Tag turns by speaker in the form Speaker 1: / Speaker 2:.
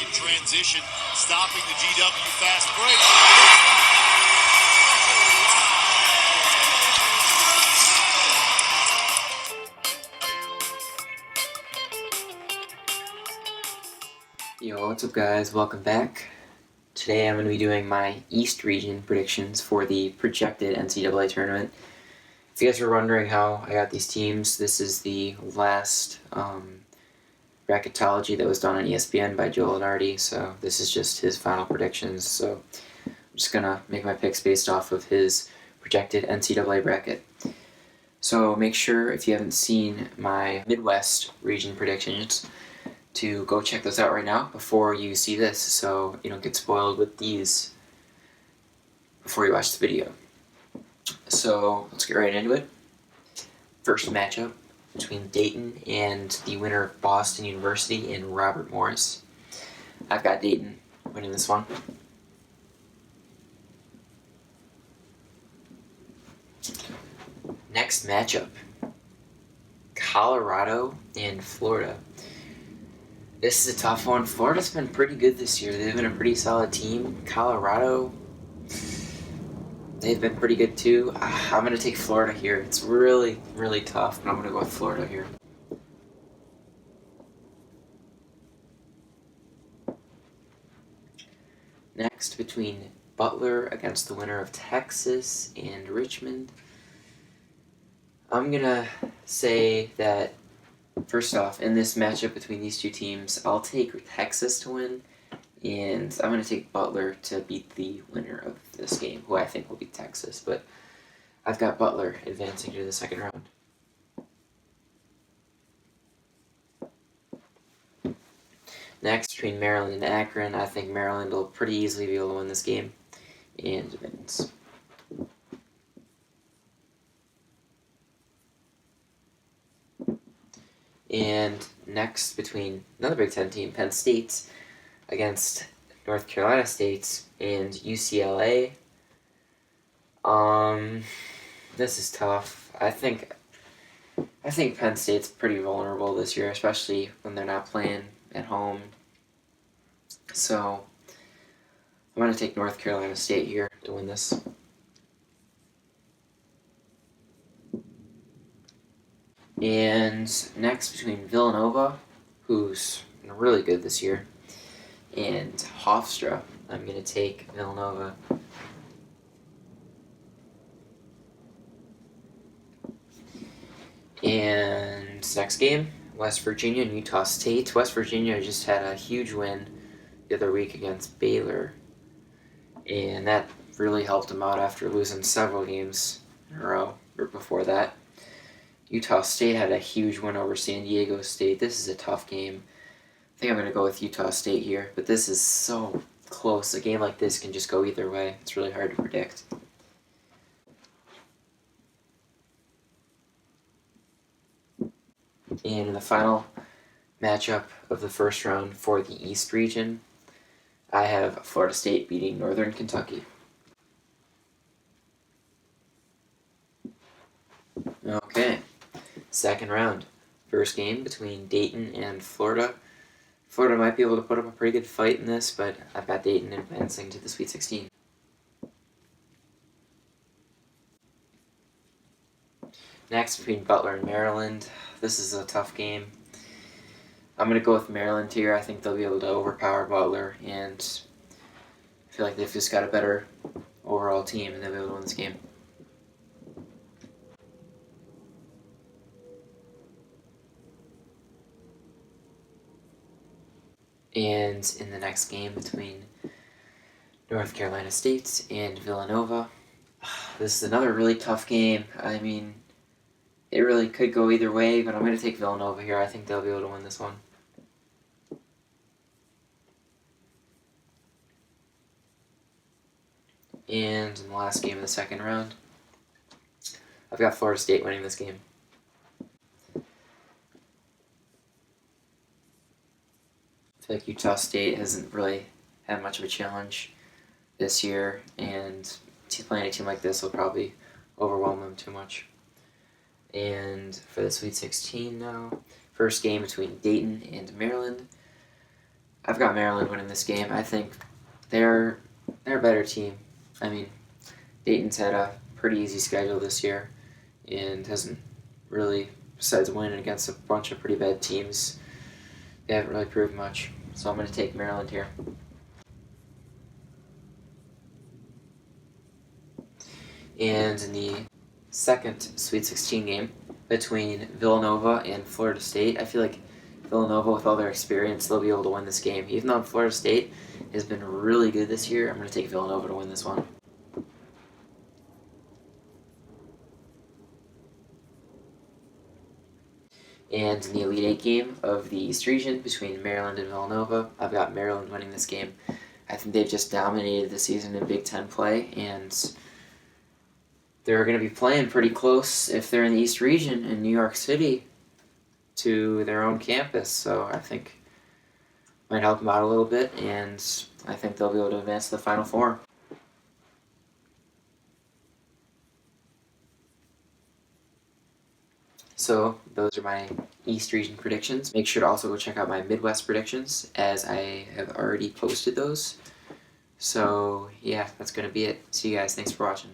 Speaker 1: in transition, stopping the GW fast break.
Speaker 2: Yo, what's up guys? Welcome back. Today I'm going to be doing my East region predictions for the projected NCAA tournament. If you guys were wondering how I got these teams, this is the last bracketology that was done on ESPN by Joe Lenardi, so this is just his final predictions. So I'm just going to make my picks based off of his projected NCAA bracket. So make sure, if you haven't seen my Midwest region predictions, to go check those out right now before you see this, so you don't get spoiled with these before you watch the video. So let's get right into it. First matchup between Dayton and the winner of Boston University and Robert Morris. I've got Dayton winning this one. Next matchup, Colorado and Florida. This is a tough one. Florida's been pretty good this year. They've been a pretty solid team. Colorado, they've been pretty good too. I'm going to take Florida here. It's really, really tough, but I'm going to go with Florida here. Next, between Butler against the winner of Texas and Richmond, I'm going to say that first off, in this matchup between these two teams, I'll take Texas to win, and I'm going to take Butler to beat the winner of this game, who I think will beat Texas, but I've got Butler advancing to the second round. Next, between Maryland and Akron, I think Maryland will pretty easily be able to win this game, and wins. And next, between another Big Ten team, Penn State, against North Carolina State and UCLA. This is tough. I think Penn State's pretty vulnerable this year, especially when they're not playing at home. So I'm going to take North Carolina State here to win this. And next, between Villanova, who's been really good this year, and Hofstra, I'm going to take Villanova. And next game, West Virginia and Utah State. West Virginia just had a huge win the other week against Baylor, and that really helped them out after losing several games in a row or before that. Utah State had a huge win over San Diego State. This is a tough game. I think I'm going to go with Utah State here, but this is so close. A game like this can just go either way. It's really hard to predict. And in the final matchup of the first round for the East region, I have Florida State beating Northern Kentucky. Okay. Second round. First game between Dayton and Florida. Florida might be able to put up a pretty good fight in this, but I've got Dayton advancing to the Sweet 16. Next, between Butler and Maryland. This is a tough game. I'm going to go with Maryland here. I think they'll be able to overpower Butler, and I feel like they've just got a better overall team, and they'll be able to win this game. And in the next game between North Carolina State and Villanova, this is another really tough game. I mean, it really could go either way, but I'm going to take Villanova here. I think they'll be able to win this one. And in the last game of the second round, I've got Florida State winning this game. I feel like Utah State hasn't really had much of a challenge this year, and playing a team like this will probably overwhelm them too much. And for the Sweet 16 now, first game between Dayton and Maryland, I've got Maryland winning this game. I think they're a better team. I mean, Dayton's had a pretty easy schedule this year and hasn't really, besides winning against a bunch of pretty bad teams, they haven't really proved much. So I'm going to take Maryland here. And in the second Sweet 16 game between Villanova and Florida State, I feel like Villanova, with all their experience, they'll be able to win this game. Even though Florida State has been really good this year, I'm going to take Villanova to win this one. And in the Elite Eight game of the East region between Maryland and Villanova, I've got Maryland winning this game. I think they've just dominated the season in Big Ten play, and they're going to be playing pretty close if they're in the East region in New York City to their own campus. So I think might help them out a little bit, and I think they'll be able to advance to the Final Four. So those are my East region predictions. Make sure to also go check out my Midwest predictions, as I have already posted those. So yeah, that's going to be it. See you guys. Thanks for watching.